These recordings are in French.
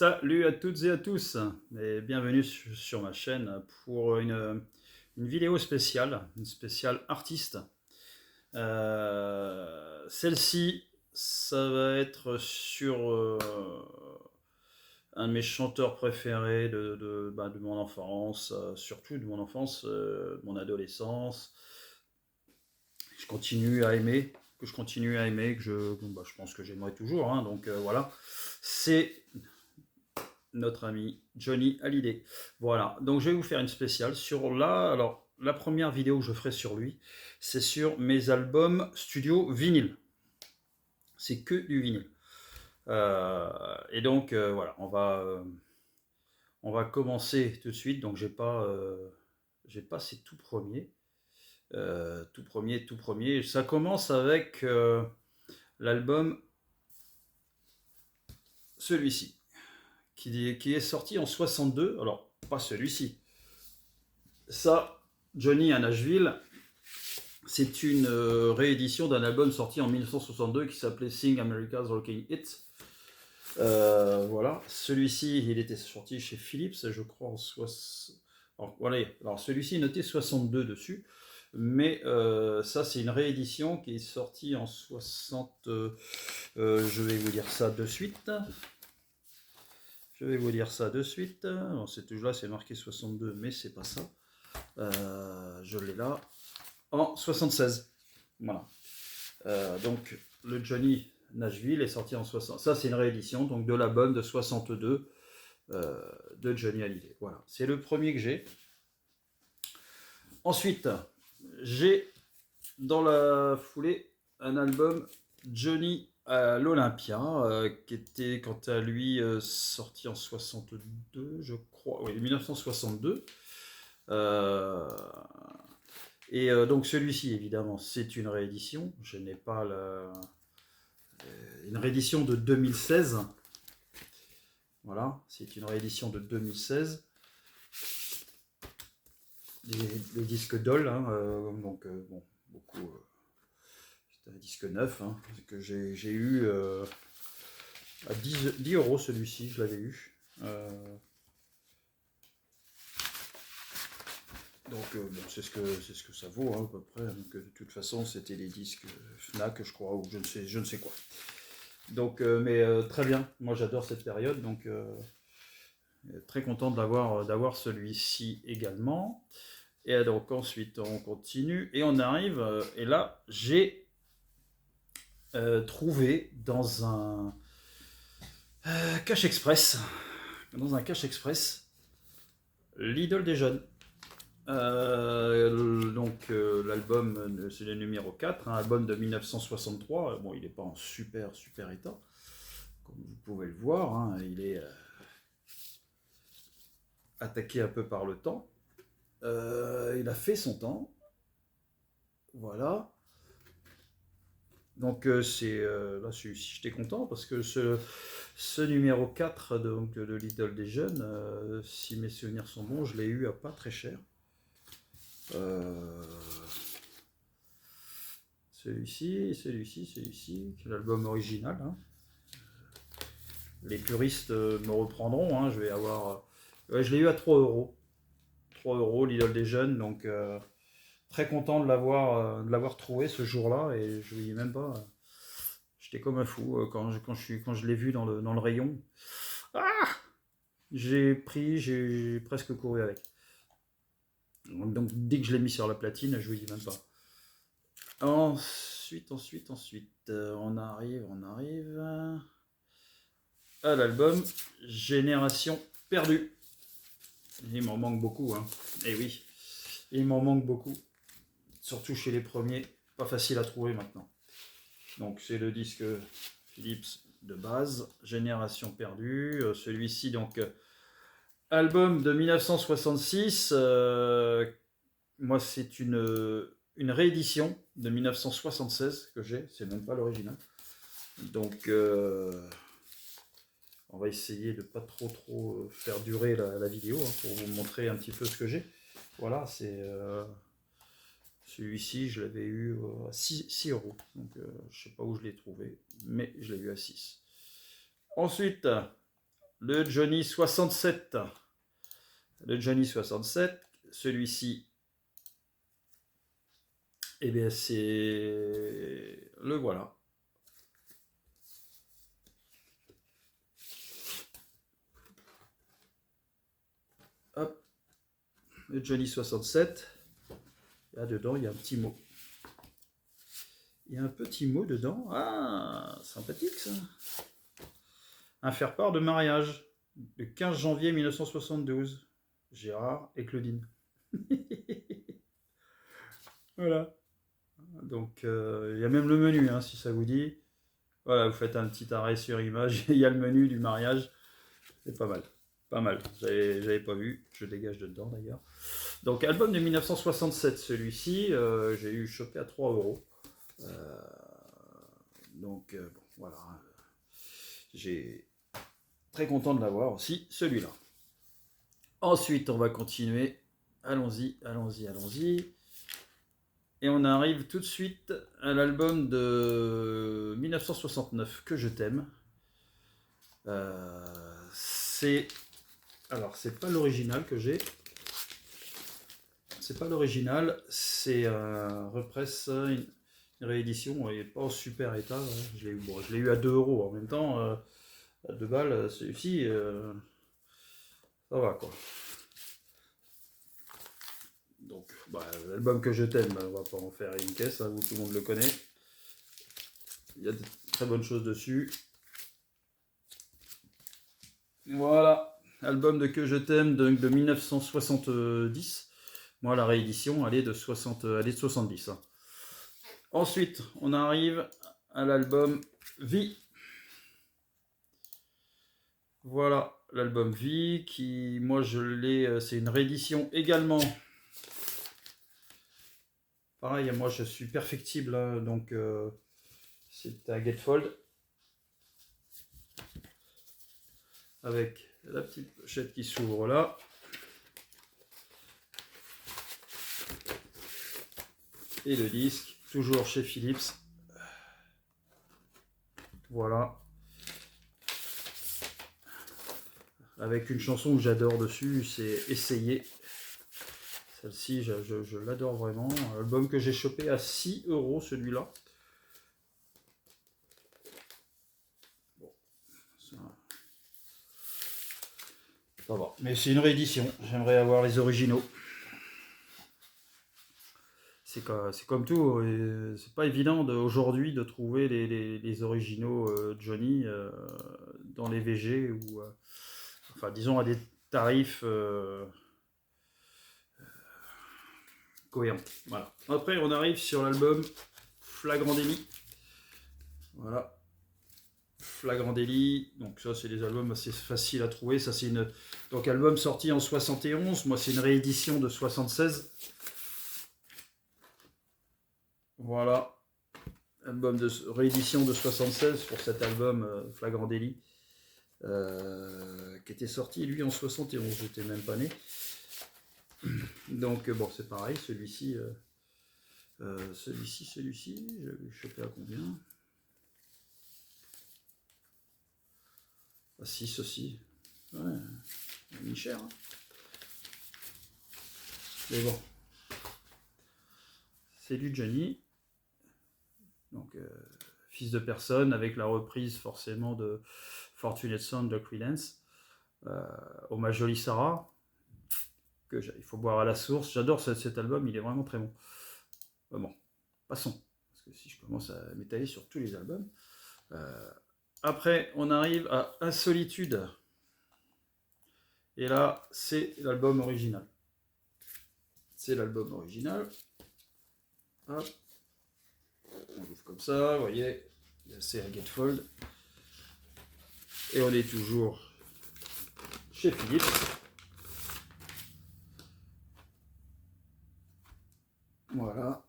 Salut à toutes et à tous et bienvenue sur ma chaîne pour une vidéo spéciale, une spéciale artiste. Celle-ci, ça va être sur un de mes chanteurs préférés de mon enfance, surtout de mon enfance, de mon adolescence. Je continue à aimer, que je continue à aimer, je pense que j'aimerais toujours, hein, donc voilà. C'est notre ami Johnny Hallyday. Voilà, donc je vais vous faire une spéciale sur là. Alors, la première vidéo que je ferai sur lui, c'est sur mes albums studio vinyle. C'est que du vinyle. Et donc, voilà, on va commencer tout de suite. Donc, j'ai pas ces tout premiers. Tout premier. Ça commence avec l'album, celui-ci, qui est sorti en 62. Alors, pas celui-ci. Ça, Johnny à Nashville, c'est une réédition d'un album sorti en 1962 qui s'appelait Sing America's Rocking Hits. Voilà, celui-ci, il était sorti chez Philips, je crois, en 60. Alors, voilà. Alors celui-ci est noté 62 dessus, mais ça, c'est une réédition qui est sortie en 60. Je vais vous dire ça de suite. Je vais vous dire ça de suite. Alors, c'est toujours là, c'est marqué 62, mais c'est pas ça. Je l'ai là. En 76. Voilà. Donc le Johnny Nashville est sorti en 60. Ça, c'est une réédition donc de l'album de 62 de Johnny Hallyday. Voilà, c'est le premier que j'ai. Ensuite, j'ai dans la foulée un album Johnny à l'Olympia qui était quant à lui sorti en 62, je crois. Oui, 1962. Et donc celui-ci, évidemment, c'est une réédition. Je n'ai pas une réédition de 2016. Voilà, c'est une réédition de 2016. Les disques Doll, hein, donc bon, beaucoup. C'est un disque neuf hein, que j'ai eu à 10 euros celui-ci, je l'avais eu. Donc bon, c'est ce que ça vaut hein, à peu près. Donc, de toute façon, c'était les disques Fnac, je crois, ou je ne sais quoi. Donc, mais très bien. Moi, j'adore cette période, donc très content d'avoir celui-ci également. Et donc ensuite, on continue et on arrive. Et là, j'ai trouvé dans un cache express, l'idole des jeunes. L'album, c'est le numéro 4, un album de 1963. Bon, il n'est pas en super état, comme vous pouvez le voir. Hein, il est attaqué un peu par le temps. Il a fait son temps. Voilà. Donc là, j'étais content parce que ce numéro 4 donc, de l'idole des jeunes, si mes souvenirs sont bons, je l'ai eu à pas très cher. Celui-ci, l'album original. Hein. Les puristes me reprendront. Hein, je vais avoir. Je l'ai eu à 3 euros. 3 euros, l'idole des jeunes. Donc, très content de l'avoir trouvé ce jour-là. Et je ne vous dis même pas. J'étais comme un fou quand je l'ai vu dans le rayon. Ah, j'ai presque couru avec. Donc, dès que je l'ai mis sur la platine, je vous dis même pas. Ensuite, on arrive à l'album Génération perdue. Il m'en manque beaucoup, hein. Et oui, il m'en manque beaucoup. Surtout chez les premiers, pas facile à trouver maintenant. Donc c'est le disque Philips de base, Génération perdue. Celui-ci, donc, album de 1966. Moi, c'est une réédition de 1976 que j'ai, c'est même pas l'original. Donc, on va essayer de pas trop faire durer la vidéo hein, pour vous montrer un petit peu ce que j'ai. Voilà, c'est celui-ci, je l'avais eu à 6 euros. Donc, je sais pas où je l'ai trouvé, mais je l'ai eu à 6. Ensuite, le Johnny 67. Le Johnny 67, celui-ci, eh bien c'est... Le voilà. Hop, le Johnny 67. Là dedans, il y a un petit mot. Il y a un petit mot dedans. Ah, sympathique ça. Un faire-part de mariage. Le 15 janvier 1972. Gérard et Claudine. Voilà. Donc, il y a même le menu, hein, si ça vous dit. Voilà, vous faites un petit arrêt sur image. Il y a le menu du mariage. C'est pas mal. Pas mal. J'avais pas vu. Je dégage de dedans d'ailleurs. Donc, album de 1967, celui-ci. J'ai eu chopé à 3 €. Donc, bon, voilà. J'ai très content de l'avoir aussi, celui-là. Ensuite, on va continuer. Allons-y, allons-y, allons-y. Et on arrive tout de suite à l'album de 1969, Que je t'aime. C'est... Alors, c'est pas l'original que j'ai. C'est pas l'original, c'est represse, une réédition, il n'est pas en super état. Hein. Je l'ai eu à 2 € en même temps, à 2 balles, celui-ci, ça va quoi. Donc, bah, l'album Que je t'aime, on va pas en faire une caisse, hein, tout le monde le connaît. Il y a de très bonnes choses dessus. Voilà, album de Que je t'aime de 1970. Moi, la réédition, elle est de 70. Hein. Ensuite, on arrive à l'album Vie. Voilà, l'album Vie, qui, moi, je l'ai, c'est une réédition également. Pareil, moi, je suis perfectible, hein, donc c'est un Gatefold. Avec la petite pochette qui s'ouvre là. Et le disque, toujours chez Philips. Voilà. Avec une chanson que j'adore dessus, c'est Essayer. Celle-ci, je l'adore vraiment. Un album que j'ai chopé à 6 € celui-là. Bon, ça va. Mais c'est une réédition. J'aimerais avoir les originaux. C'est comme tout, c'est pas évident aujourd'hui de trouver les originaux Johnny dans les VG ou enfin disons à des tarifs cohérents. Voilà. Après on arrive sur l'album Flagrant délit. Voilà. Flagrant délit. Donc ça c'est des albums assez faciles à trouver. Ça c'est une donc album sorti en 71. Moi c'est une réédition de 76. Voilà, album de réédition de 76 pour cet album Flagrant délit, qui était sorti lui en 71, j'étais même pas né. Donc bon, c'est pareil, celui-ci, je sais pas à combien. Ah 6 aussi, ouais, il a mis cher. Hein. Mais bon, c'est du Johnny. Donc, Fils de personne, avec la reprise forcément de Fortunate Son de Creedence. Hommage Jolie Sarah, que il faut boire à la source. J'adore cet album, il est vraiment très bon. Bon, passons, parce que si je commence à m'étaler sur tous les albums. Après, on arrive à Insolitude. Et là, c'est l'album original. C'est l'album original. Hop. On ouvre comme ça, vous voyez, c'est un Gatefold. Et on est toujours chez Philips. Voilà.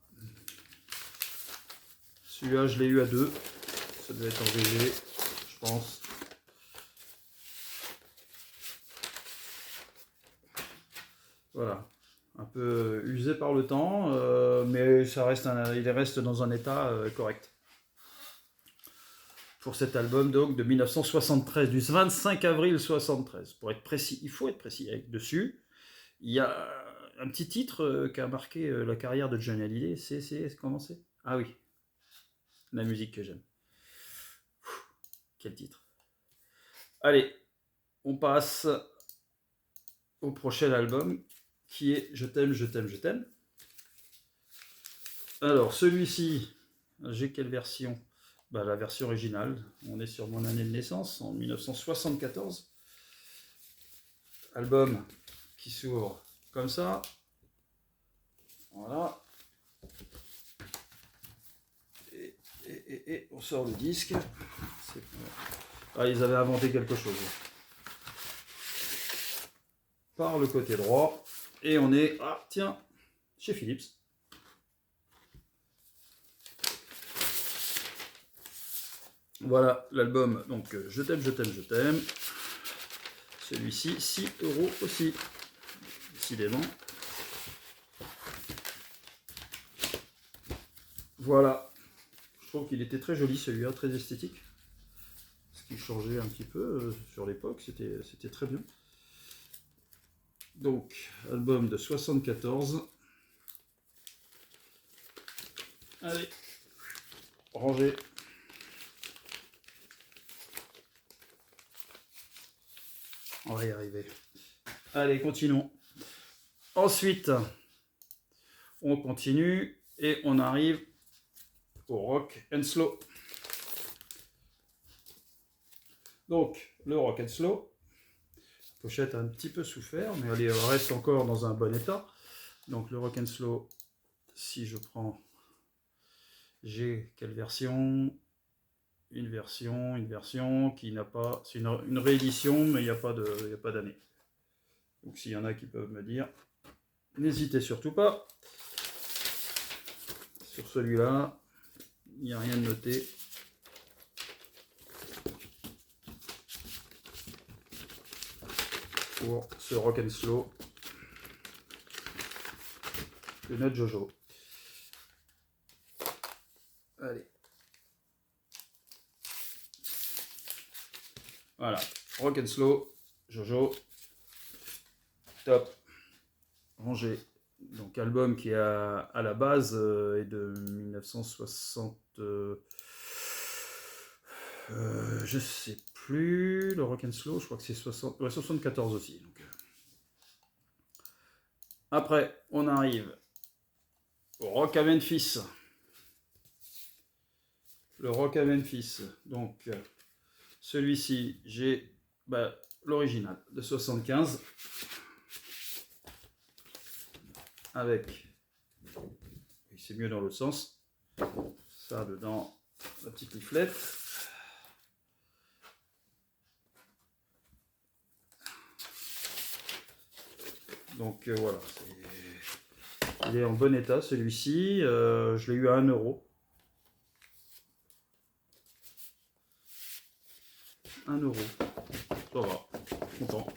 Celui-là, je l'ai eu à 2. Ça devait être en VG, je pense. Voilà. Un peu usé par le temps, mais ça reste il reste dans un état correct. pour cet album donc, de 1973, du 25 avril 73. Pour être précis, il faut être précis. Avec dessus, il y a un petit titre qui a marqué la carrière de Johnny Hallyday. Comment c'est? Ah oui, la musique que j'aime. Quel titre. Allez, on passe au prochain album qui est Je t'aime, je t'aime, je t'aime. Alors, celui-ci, j'ai quelle version? La version originale. On est sur mon année de naissance, en 1974. Album qui s'ouvre comme ça. Voilà. Et on sort le disque. Ils avaient inventé quelque chose. Par le côté droit. Et on est, chez Philips. Voilà l'album, donc Je t'aime, je t'aime, je t'aime. Celui-ci, 6 € aussi. Décidément. Voilà. Je trouve qu'il était très joli celui-là, très esthétique. Ce qui changeait un petit peu sur l'époque, c'était très bien. Donc, album de 74. Allez, rangé. On va y arriver. Allez, continuons. Ensuite, on continue et on arrive au Rock and Slow. Donc, le Rock and Slow, la pochette a un petit peu souffert, mais elle reste encore dans un bon état. Donc, le Rock and Slow, si je prends, j'ai quelle version? Une version qui n'a pas, c'est une réédition, mais il n'y a pas d'année. Donc, s'il y en a qui peuvent me dire, n'hésitez surtout pas. Sur celui-là, il n'y a rien de noté. Pour ce Rock and Slow de notre Jojo. Allez. Voilà. Rock and Slow, Jojo. Top. Rangé. Donc album qui à la base est de 1960. Je sais plus. Le Rock and Slow, je crois que c'est 74 aussi. Donc, après, on arrive au Rock à Memphis. Le Rock à Memphis. Donc, celui-ci, j'ai l'original de 75. Avec, c'est mieux dans l'autre sens, ça dedans, la petite leaflette. Donc voilà, il est en bon état celui-ci, je l'ai eu à 1 €. 1 €, ça va, content.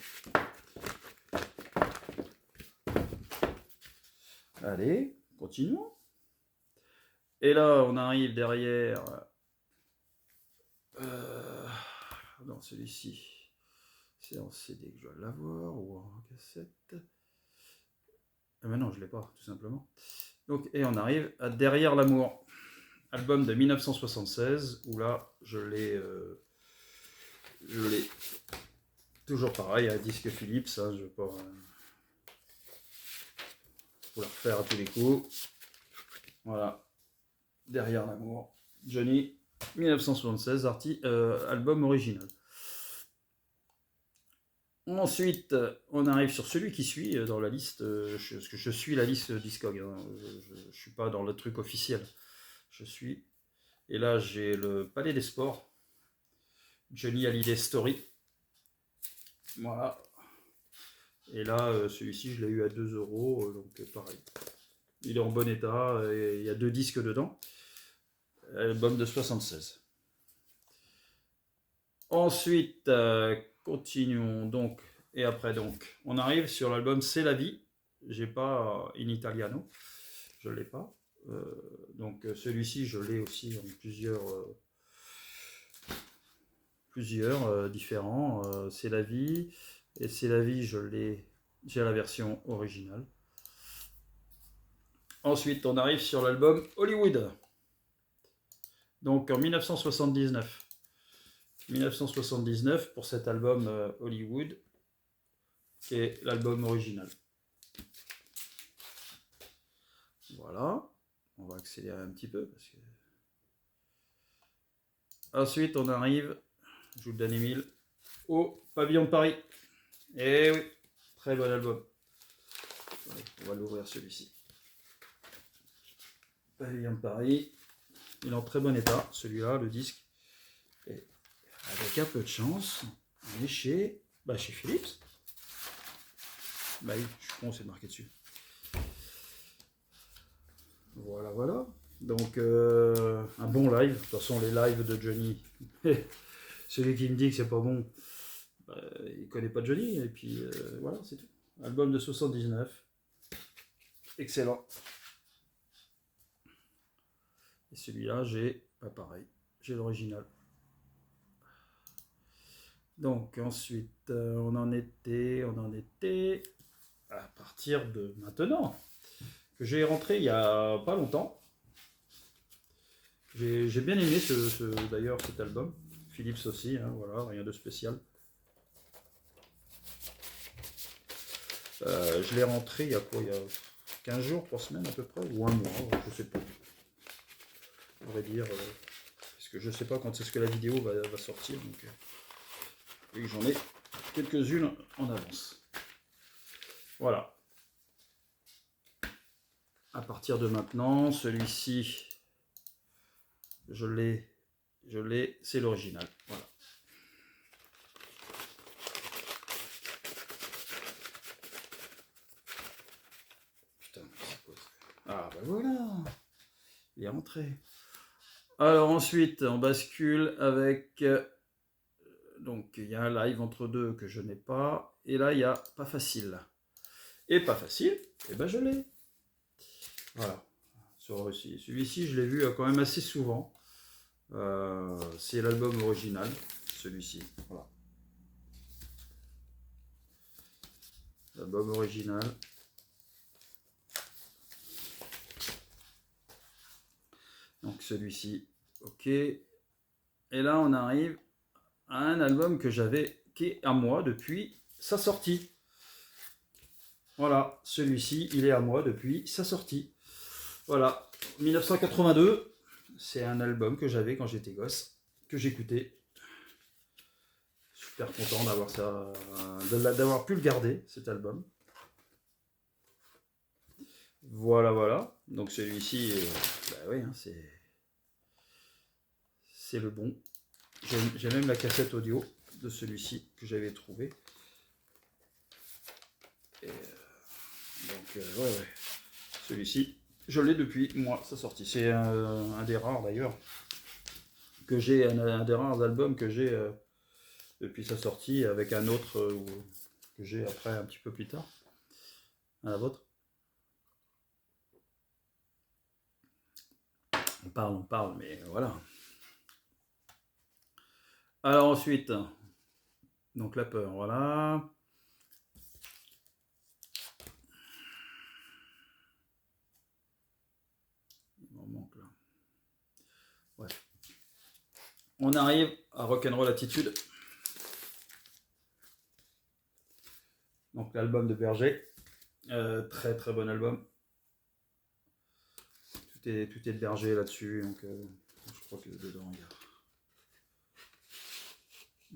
Allez, continuons. Et là, on arrive derrière. Non, celui-ci, c'est en CD que je dois l'avoir ou en cassette. Ah mais non, je ne l'ai pas, tout simplement. Donc, et on arrive à Derrière l'amour, album de 1976, où là, je l'ai toujours pareil, un disque Philips, hein, je ne vais pas vous la refaire à tous les coups. Voilà, Derrière l'amour, Johnny, 1976, album original. Ensuite, on arrive sur celui qui suit dans la liste, parce que je suis la liste Discog, hein, je ne suis pas dans le truc officiel. Je suis, et là j'ai le Palais des Sports, Johnny Hallyday Story. Voilà. Et là, celui-ci, je l'ai eu à 2 €, donc pareil. Il est en bon état, et il y a 2 disques dedans. Album de 76. Ensuite, continuons donc, et après donc, on arrive sur l'album C'est la vie. J'ai pas In Italiano, je l'ai pas. Donc celui-ci, je l'ai aussi en plusieurs plusieurs différents. C'est la vie. Et c'est la vie, j'ai la version originale. Ensuite, on arrive sur l'album Hollywood. Donc en 1979. 1979 pour cet album Hollywood, qui est l'album original. Voilà. On va accélérer un petit peu parce que. Ensuite, on arrive, je vous le donne Émile, au Pavillon de Paris. Et oui, très bon album. On va l'ouvrir celui-ci. Pavillon de Paris. Il est en très bon état, celui-là, le disque. Et avec un peu de chance, on est chez Philips. Bah oui, je suis con, c'est marqué dessus. Voilà, voilà. Donc, un bon live. De toute façon, les lives de Johnny, celui qui me dit que c'est pas bon, il connaît pas Johnny. Et puis, voilà, c'est tout. Album de 79. Excellent. Et celui-là, j'ai pas pareil. J'ai l'original. Donc, ensuite, on en était à partir de maintenant, que j'ai rentré il y a pas longtemps. J'ai bien aimé d'ailleurs cet album. Philips aussi, hein, voilà, rien de spécial. Je l'ai rentré il y a quoi? Il y a 15 jours, 3 semaines à peu près, ou un mois, je sais pas. On va dire, parce que je sais pas quand est-ce que la vidéo va sortir, donc et j'en ai quelques-unes en avance. Voilà. À partir de maintenant, celui-ci, je l'ai, c'est l'original. Voilà. Putain, c'est quoi ça? Ah bah voilà, il est rentré. Alors ensuite, on bascule avec, donc il y a un live entre deux que je n'ai pas, et là il y a Pas Facile. Et Pas Facile, et ben je l'ai. Voilà. Celui-ci, je l'ai vu quand même assez souvent. C'est l'album original, celui-ci. Voilà. L'album original. Donc celui-ci, ok. Et là, on arrive à un album que j'avais, qui est à moi depuis sa sortie. Voilà, celui-ci, il est à moi depuis sa sortie. Voilà, 1982, c'est un album que j'avais quand j'étais gosse, que j'écoutais. Super content d'avoir ça, d'avoir pu le garder, cet album. Voilà, voilà. Donc celui-ci, bah oui, hein, c'est le bon. J'ai même la cassette audio de celui-ci que j'avais trouvé. Et, donc, ouais. Celui-ci, je l'ai depuis moi, sa sortie. C'est un des rares d'ailleurs que j'ai, un des rares albums que j'ai depuis sa sortie, avec un autre que j'ai après un petit peu plus tard. À la vôtre. On parle, mais voilà. Alors ensuite, donc la peur, voilà. Il m'en manque là. Ouais. On arrive à Rock'n'Roll Attitude. Donc l'album de Berger. Très très bon album. Tout est de Berger là-dessus. Donc je crois que dedans il y a.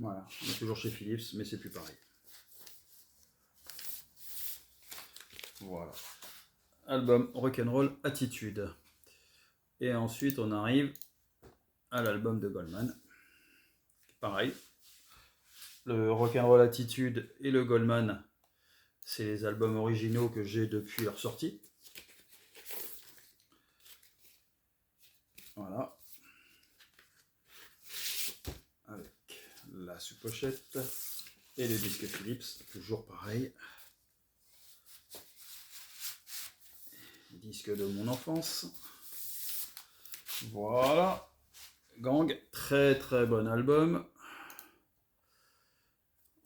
Voilà, on est toujours chez Philips, mais c'est plus pareil. Voilà. Album Rock'n'Roll Attitude. Et ensuite on arrive à l'album de Goldman. Pareil. Le Rock'n'Roll Attitude et le Goldman, c'est les albums originaux que j'ai depuis leur sortie. Voilà. Avec la sous-pochette et le disque Philips, toujours pareil. Disque de mon enfance. Voilà. Gang, très très bon album.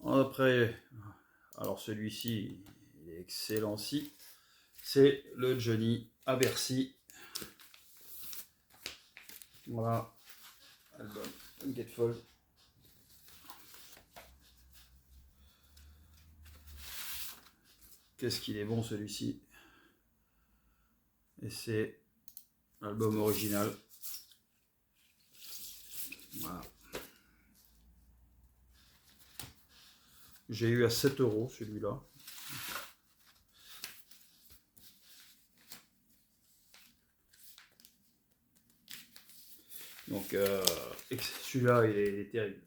Après, alors celui-ci, il est excellent aussi. C'est le Johnny à Bercy. Voilà, album Gatefold. Qu'est-ce qu'il est bon celui-ci. Et c'est l'album original. Voilà. J'ai eu à 7 € celui-là. Donc celui-là, il est terrible.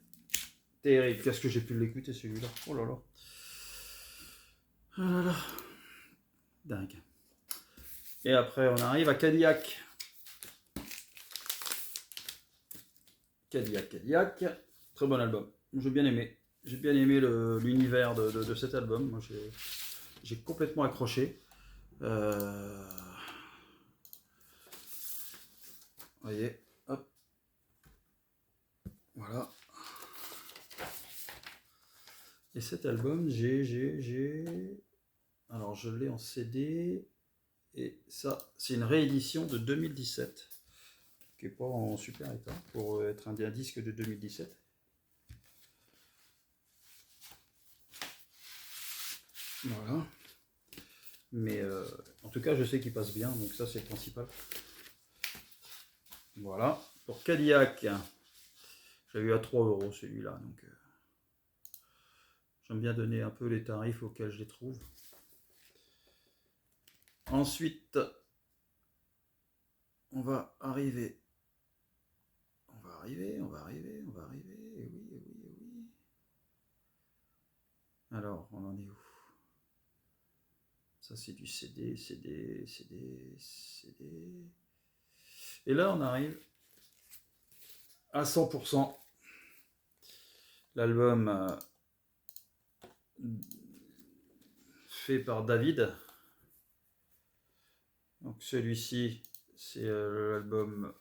Terrible. Qu'est-ce que j'ai pu l'écouter celui-là. Oh là là. Oh là là. Dingue. Et après, on arrive à Cadillac. Cadillac. Très bon album. J'ai bien aimé. J'ai bien aimé l'univers de cet album. Moi, j'ai complètement accroché. Vous voyez, hop. Voilà. Et cet album, alors, je l'ai en CD. Et ça, c'est une réédition de 2017. Qui n'est pas en super état. Pour être un disque de 2017. Voilà. Mais en tout cas, je sais qu'il passe bien. Donc ça, c'est le principal. Voilà. Pour Cadillac, j'ai eu à 3 € celui-là. Donc j'aime bien donner un peu les tarifs auxquels je les trouve. Ensuite, on va arriver. Et oui. Alors, on en est où? Ça, c'est du CD. Et là, on arrive à 100%. L'album fait par David. Donc celui-ci, c'est l'album,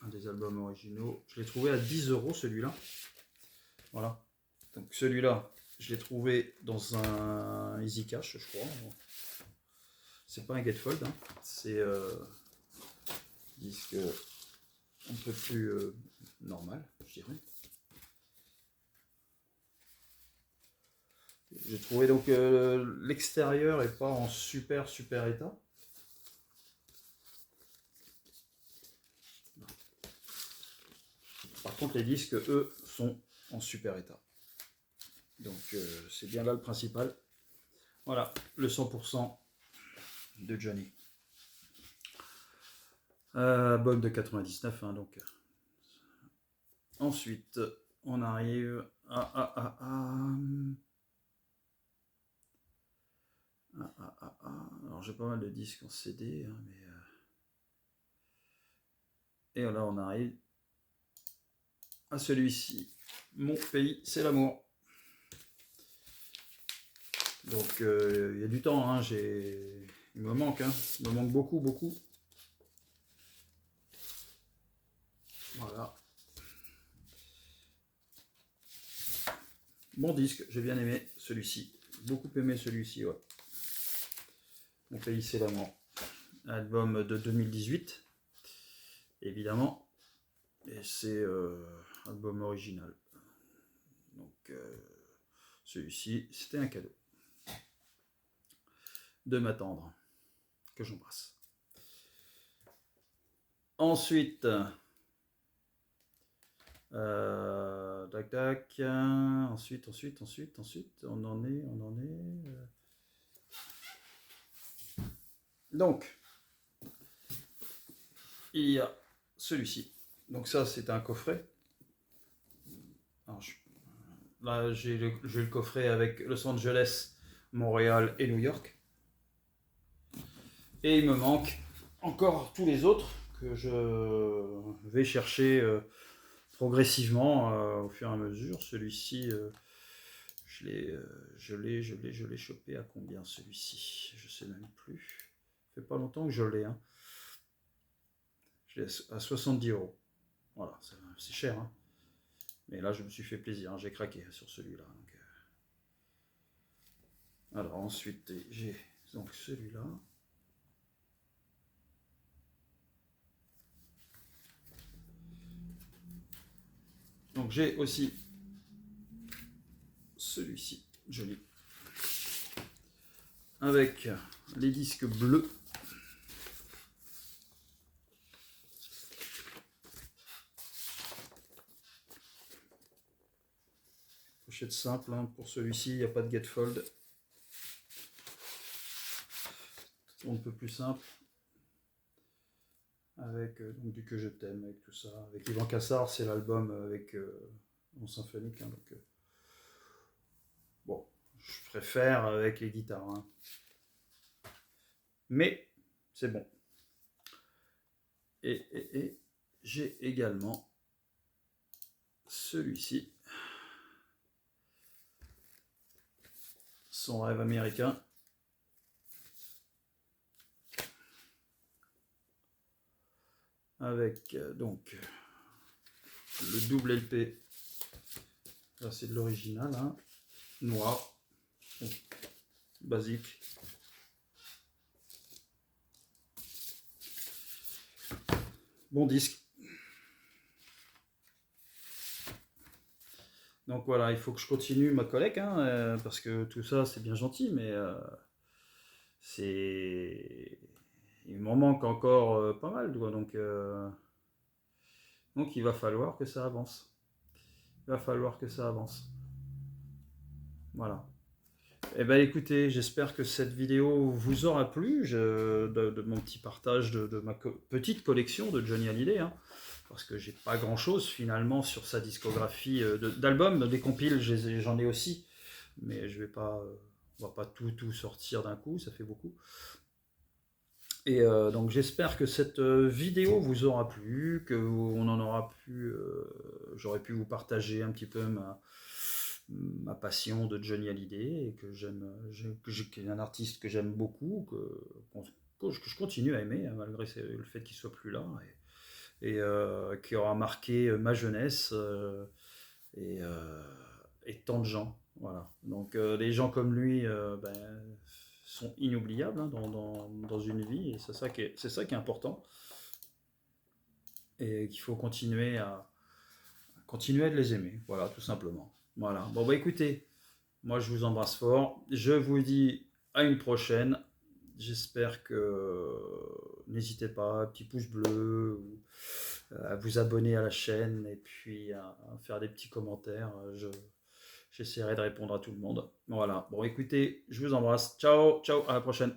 un des albums originaux. Je l'ai trouvé à 10 € celui-là. Voilà. Donc celui-là, je l'ai trouvé dans un Easy Cash, je crois. C'est pas un Gatefold, hein. C'est disque un peu plus normal, je dirais. J'ai trouvé donc l'extérieur est pas en super état. Par contre, les disques, eux, sont en super état. Donc, c'est bien là le principal. Voilà, le 100% de Johnny. Album de 99, hein, donc. Ensuite, on arrive à... Alors, j'ai pas mal de disques en CD, hein, mais... Et là, on arrive à celui-ci. Mon pays, c'est l'amour. Donc, il y a du temps, hein, il me manque, hein, il me manque beaucoup. Voilà. Bon disque, j'ai bien aimé celui-ci. Beaucoup aimé celui-ci, ouais. Mon pays, c'est l'amour. Album de 2018, évidemment. Et c'est album original. Donc, celui-ci, c'était un cadeau de ma tendre, que j'embrasse. Ensuite, tac. Ensuite, on en est. Donc, il y a celui-ci. Donc ça, c'est un coffret. Alors, là, j'ai le coffret avec Los Angeles, Montréal et New York. Et il me manque encore tous les autres que je vais chercher progressivement au fur et à mesure. Celui-ci, je l'ai chopé à combien celui-ci? Je sais même plus. Ça fait pas longtemps que je l'ai. Hein. Je l'ai à 70 €. Voilà, c'est cher. Hein. Mais là, je me suis fait plaisir. Hein. J'ai craqué sur celui-là. Donc, Alors ensuite, j'ai donc celui-là. Donc j'ai aussi celui-ci, joli, avec les disques bleus. Pochette simple, hein. Pour celui-ci, il n'y a pas de gatefold. On ne peut plus simple. Avec donc, du Que je t'aime, avec tout ça. Avec Yvan Cassard, c'est l'album avec en symphonique. Hein, donc, bon, je préfère avec les guitares. Hein. Mais c'est bon. Et j'ai également celui-ci. Son rêve américain. Avec donc le double LP. Là, c'est de l'original, hein, noir, donc, basique. Bon disque. Donc voilà, il faut que je continue ma collecte, hein, parce que tout ça c'est bien gentil, mais c'est... il m'en manque encore pas mal, quoi, donc il va falloir que ça avance. Il va falloir que ça avance. Voilà. Eh bien écoutez, j'espère que cette vidéo vous aura plu, de mon petit partage de ma petite collection de Johnny Hallyday, hein, parce que j'ai pas grand chose finalement sur sa discographie d'albums, des compiles j'en ai aussi, mais je vais pas, on va pas tout sortir d'un coup, ça fait beaucoup. Et donc j'espère que cette vidéo vous aura plu, que on en aura pu, j'aurais pu vous partager un petit peu ma passion de Johnny Hallyday, et que qui est un artiste que j'aime beaucoup, que je continue à aimer, hein, malgré le fait qu'il soit plus là, et qui aura marqué ma jeunesse et tant de gens. Voilà. Donc les gens comme lui sont inoubliables, hein, dans une vie, et c'est ça qui est important, et qu'il faut continuer à les aimer. Voilà, tout simplement. Voilà. Bon bah écoutez, moi je vous embrasse fort. Je vous dis à une prochaine. J'espère que n'hésitez pas, petit pouce bleu, à vous abonner à la chaîne, et puis à faire des petits commentaires. J'essaierai de répondre à tout le monde. Voilà. Bon écoutez, je vous embrasse. Ciao, ciao, à la prochaine.